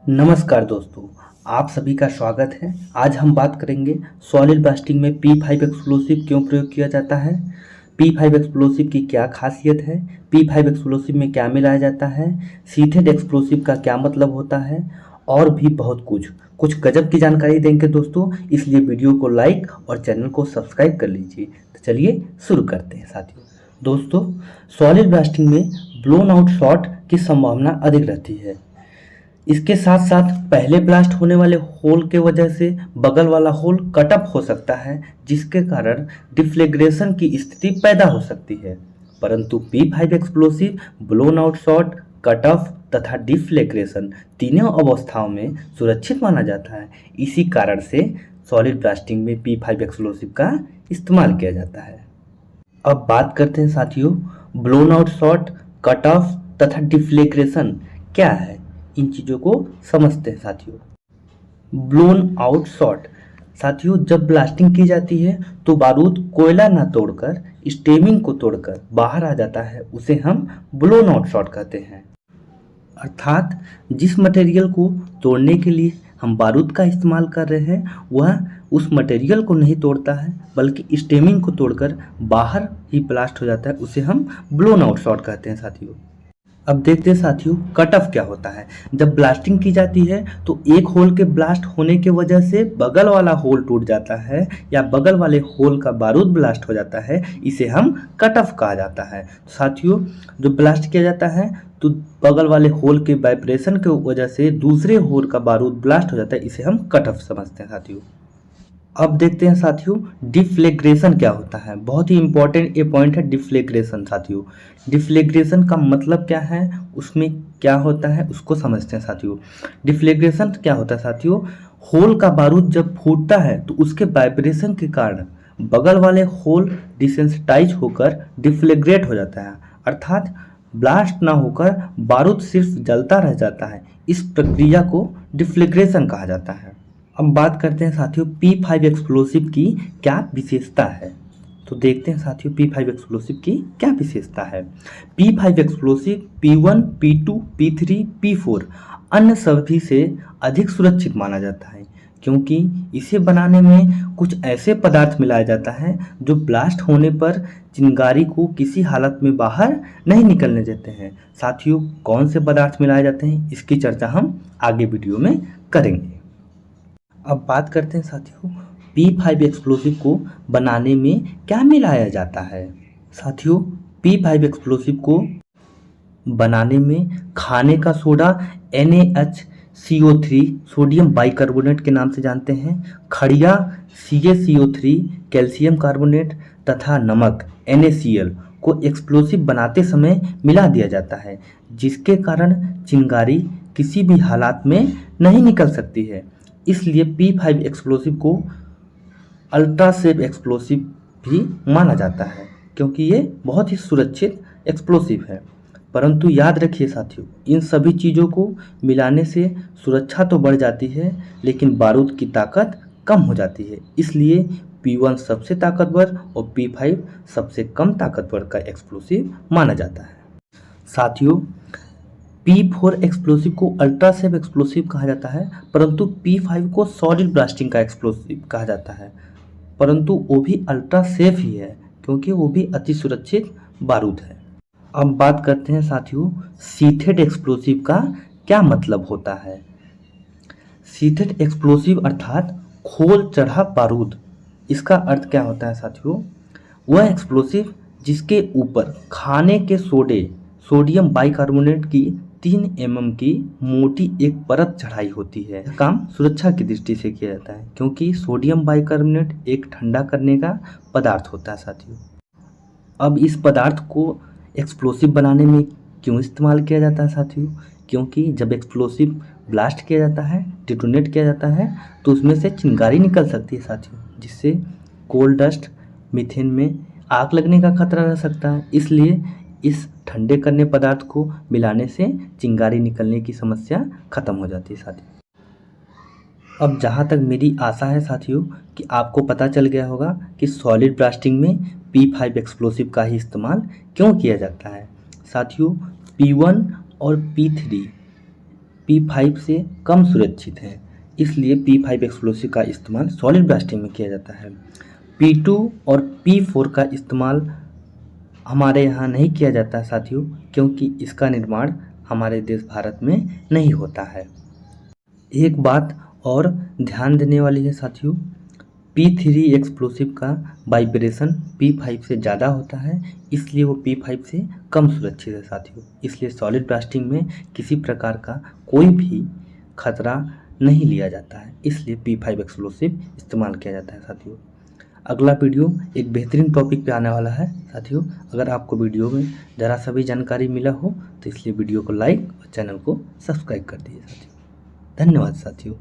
नमस्कार दोस्तों, आप सभी का स्वागत है। आज हम बात करेंगे सॉलिड ब्लास्टिंग में P5 एक्सप्लोसिव क्यों प्रयोग किया जाता है, P5 एक्सप्लोसिव की क्या खासियत है, P5 एक्सप्लोसिव में क्या मिलाया जाता है, सीथेड एक्सप्लोसिव का क्या मतलब होता है और भी बहुत कुछ गजब की जानकारी देंगे दोस्तों। इसलिए वीडियो को लाइक और चैनल को सब्सक्राइब कर लीजिए। तो चलिए शुरू करते हैं साथियों। दोस्तों, सॉलिड ब्लास्टिंग में ब्लोन आउट शॉट की संभावना अधिक रहती है। इसके साथ साथ पहले ब्लास्ट होने वाले होल के वजह से बगल वाला होल कट ऑफ हो सकता है, जिसके कारण डिफ्लेग्रेशन की स्थिति पैदा हो सकती है। परंतु P5 explosive blown out shot, cut off तथा डिफ्लेग्रेशन तीनों अवस्थाओं में सुरक्षित माना जाता है। इसी कारण से सॉलिड ब्लास्टिंग में P5 एक्सप्लोसिव का इस्तेमाल किया जाता है। अब बात करते हैं साथियों, blown out shot, cut off तथा डिफ्लेग्रेशन क्या है। इन चीज़ों को समझते हैं साथियों। ब्लोन आउट शॉट साथियों, जब ब्लास्टिंग की जाती है तो बारूद कोयला ना तोड़कर स्टेमिंग को तोड़कर बाहर आ जाता है, उसे हम ब्लोन आउट शॉट कहते हैं। अर्थात जिस मटेरियल को तोड़ने के लिए हम बारूद का इस्तेमाल कर रहे हैं वह उस मटेरियल को नहीं तोड़ता है, बल्कि स्टेमिंग को तोड़कर बाहर ही ब्लास्ट हो जाता है, उसे हम ब्लोन आउट शॉट कहते हैं साथियों। अब देखते हैं साथियों, कट ऑफ क्या होता है। जब ब्लास्टिंग की जाती है तो एक होल के ब्लास्ट होने की वजह से बगल वाला होल टूट जाता है या बगल वाले होल का बारूद ब्लास्ट हो जाता है, इसे हम कट ऑफ कहा जाता है। साथियों, जो ब्लास्ट किया जाता है तो बगल वाले होल के वाइब्रेशन की वजह से दूसरे होल का बारूद ब्लास्ट हो जाता है, इसे हम कट ऑफ समझते हैं साथियों। अब देखते हैं साथियों, डिफ्लेग्रेशन क्या होता है। बहुत ही इंपॉर्टेंट ये पॉइंट है डिफ्लेग्रेशन साथियों। डिफ्लेग्रेशन का मतलब क्या है, उसमें क्या होता है, उसको समझते हैं साथियों। डिफ्लेग्रेशन क्या होता है साथियों, होल का बारूद जब फूटता है तो उसके वाइब्रेशन के कारण बगल वाले होल डिसेंसिटाइज होकर डिफ्लेग्रेट हो जाता है, अर्थात ब्लास्ट ना होकर बारूद सिर्फ जलता रह जाता है। इस प्रक्रिया को डिफ्लेग्रेशन कहा जाता है। अब बात करते हैं साथियों, P5 एक्सप्लोसिव की क्या विशेषता है। तो देखते हैं साथियों, P5 एक्सप्लोसिव की क्या विशेषता है। P5 explosive P1, P2, P3, P4 अन्य सभी से अधिक सुरक्षित माना जाता है, क्योंकि इसे बनाने में कुछ ऐसे पदार्थ मिलाया जाता है जो ब्लास्ट होने पर चिंगारी को किसी हालत में बाहर नहीं निकलने देते हैं। साथियों, कौन से पदार्थ मिलाए जाते हैं इसकी चर्चा हम आगे वीडियो में करेंगे। अब बात करते हैं साथियों, P5 एक्सप्लोसिव को बनाने में क्या मिलाया जाता है। साथियों, P5 एक्सप्लोसिव को बनाने में खाने का सोडा NaHCO3 सोडियम बाइकार्बोनेट के नाम से जानते हैं, खड़िया CaCO3 कैल्शियम कार्बोनेट तथा नमक NaCl को एक्सप्लोसिव बनाते समय मिला दिया जाता है, जिसके कारण चिंगारी किसी भी हालात में नहीं निकल सकती है। इसलिए P5 एक्सप्लोसिव को अल्ट्रा सेफ एक्सप्लोसिव भी माना जाता है, क्योंकि ये बहुत ही सुरक्षित एक्सप्लोसिव है। परंतु याद रखिए साथियों, इन सभी चीज़ों को मिलाने से सुरक्षा तो बढ़ जाती है, लेकिन बारूद की ताकत कम हो जाती है। इसलिए P1 सबसे ताकतवर और P5 सबसे कम ताकतवर का एक्सप्लोसिव माना जाता है। साथियों, P4 एक्सप्लोसिव को अल्ट्रा सेफ एक्सप्लोसिव कहा जाता है, परंतु P5 को सॉलिड ब्लास्टिंग का एक्सप्लोसिव कहा जाता है, परंतु वो भी अल्ट्रा सेफ ही है, क्योंकि वो भी अति सुरक्षित बारूद है। अब बात करते हैं साथियों, सीथेड एक्सप्लोसिव का क्या मतलब होता है। सीथेड एक्सप्लोसिव अर्थात खोल चढ़ा बारूद। इसका अर्थ क्या होता है साथियों, वह एक्सप्लोसिव जिसके ऊपर खाने के सोडियम बाइकार्बोनेट की 3 mm की मोटी एक परत चढ़ाई होती है। यह काम सुरक्षा की दृष्टि से किया जाता है, क्योंकि सोडियम बाइकार्बोनेट एक ठंडा करने का पदार्थ होता है साथियों। अब इस पदार्थ को एक्सप्लोसिव बनाने में क्यों इस्तेमाल किया जाता है साथियों, क्योंकि जब एक्सप्लोसिव ब्लास्ट किया जाता है, डिटोनेट किया जाता है, तो उसमें से चिंगारी निकल सकती है साथियों, जिससे कोल डस्ट मीथेन में आग लगने का खतरा रह सकता है। इसलिए इस ठंडे करने पदार्थ को मिलाने से चिंगारी निकलने की समस्या खत्म हो जाती है साथियों। अब जहाँ तक मेरी आशा है साथियों कि आपको पता चल गया होगा कि सॉलिड ब्लास्टिंग में P5 एक्सप्लोसिव का ही इस्तेमाल क्यों किया जाता है। साथियों, P1 और P3 P5 से कम सुरक्षित है, इसलिए P5 एक्सप्लोसिव का इस्तेमाल सॉलिड ब्लास्टिंग में किया जाता है। P2 और P4 का इस्तेमाल हमारे यहाँ नहीं किया जाता है साथियों, क्योंकि इसका निर्माण हमारे देश भारत में नहीं होता है। एक बात और ध्यान देने वाली है साथियों, P3 एक्सप्लोसिव का वाइब्रेशन P5 से ज़्यादा होता है, इसलिए वो P5 से कम सुरक्षित है साथियों। इसलिए सॉलिड ब्लास्टिंग में किसी प्रकार का कोई भी खतरा नहीं लिया जाता है, इसलिए P5 एक्सप्लोसिव इस्तेमाल किया जाता है साथियों। अगला वीडियो एक बेहतरीन टॉपिक पे आने वाला है साथियों। अगर आपको वीडियो में ज़रा सा भी जानकारी मिला हो तो इसलिए वीडियो को लाइक और चैनल को सब्सक्राइब कर दीजिए साथियों। धन्यवाद साथियों।